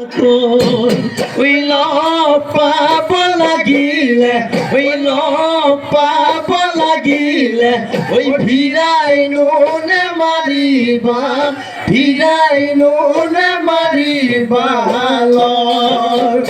We love Papalagile, we love Papalagile, we Pirai no Mariba, Pirai no Mariba, Lord.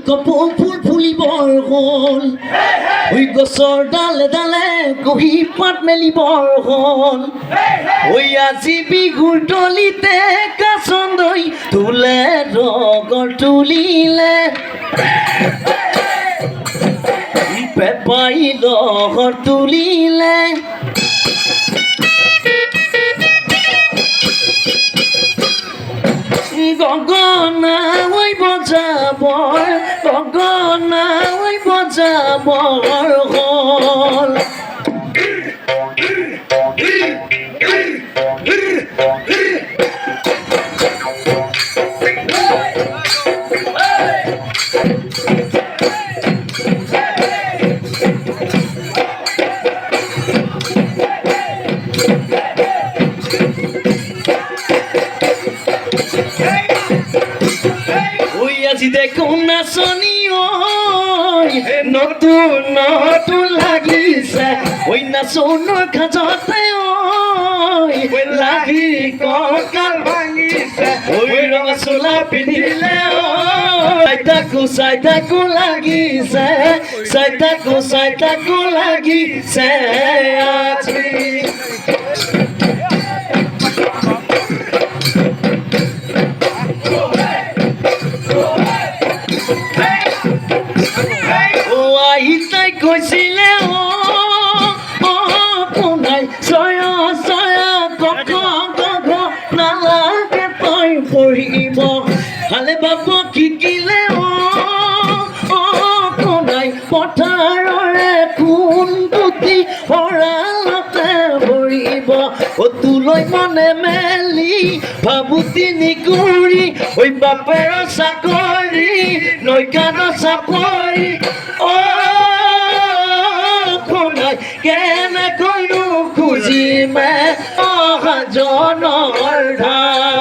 Kapon ফুল ফুলিবৰ হ'ল ওই গছৰ ডালে ডালে কহি পাত মেলিবৰ হ'ল ওই আজি বিহুৰ দলিতে কাচন্দৈ তুলে ৰগৰ তুলিলে পেপাই ৰগৰ তুলিলে গগনা ওই বজাবৰ গগনা ওই বজাবৰ হ'ল আজি দেখোন নাচনি নতুন নতুন লাগিছে ওই নাচনৰ খাজতে লাগি কঁকাল ভাঙিছে ওই ৰঙা চোলা পিন্ধিলে চাই থাকো লাগিছে চাই থাকো লাগিছে আজি তাই কৈছিলে কোনাই ছয় ছয় কক কক নালাগে তই পঢ়িব ভালে বাপ শিকিলে কোনাই পথাৰৰে কোন গুটি ভঁৰালতে ভৰিব তোলৈ মনে মেলি ভাবুতি নিগুৰি ঐ বাপেৰ চাকৰি নৈকানৰ চাপৰি কেনেকৈনো খুজিমে অহাজনৰ ধাৰ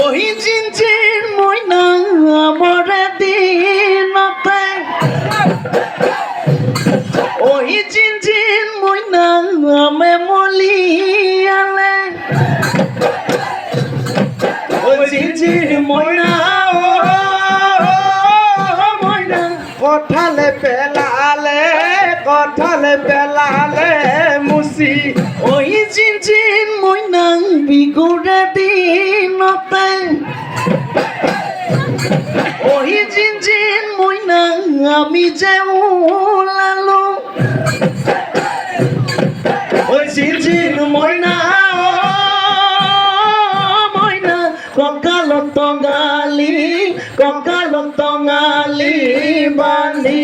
ওহি জিনজির ময়না মরে দি ময়না ময়না কঠালে পেলালে মুচি ওই জিনজিন ময়নাং বিগুড়া দিনতে ওই জিনজিন ময়নাং আমি যে ওলালো ওই জিনজিন ময়না ময়না কঁকালত টঙালি বান্ধি